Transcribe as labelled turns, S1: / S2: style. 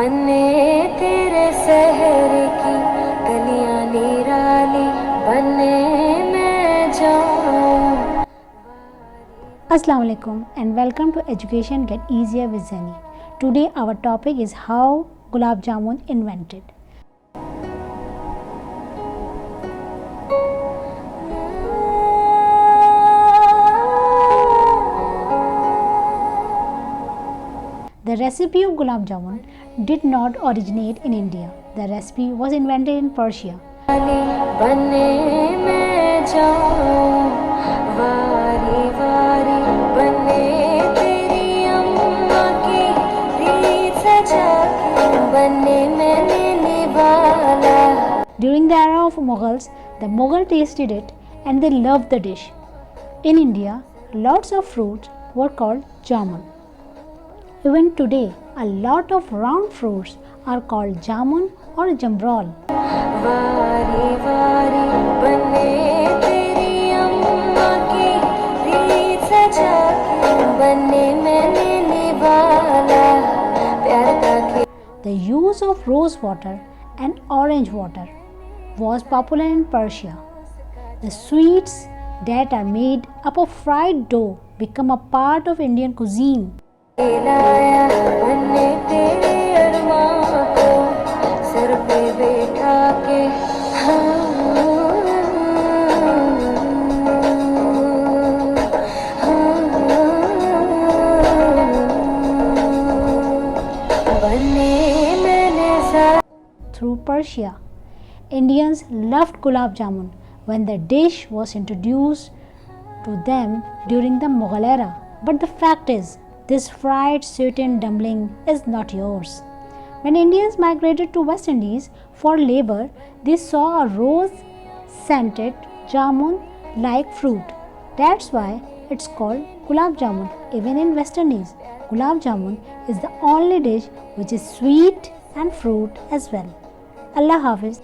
S1: बने तेरे शहर की गलियां निराली बने मैं जाऊं।
S2: Assalamu alaikum and welcome to Education Get Easier with Zaini. Today our topic is how Gulab Jamun invented. The recipe of Gulab Jamun did not originate in India. The recipe was invented in Persia. During the era of Mughals, the Mughal tasted it and they loved the dish. In India, lots of fruits were called jamun. Even today, a lot of round fruits are called jamun or jamrol. The use of rose water and orange water was popular in Persia. The sweets that are made up of fried dough become a part of Indian cuisine. Through Persia, Indians loved Gulab Jamun when the dish was introduced to them during the Mughal era. But the fact is, this fried sweetened dumpling is not yours. When Indians migrated to West Indies for labor, they saw a rose-scented jamun-like fruit. That's why it's called Gulab Jamun. Even in West Indies, Gulab Jamun is the only dish which is sweet and fruit as well. Allah Hafiz.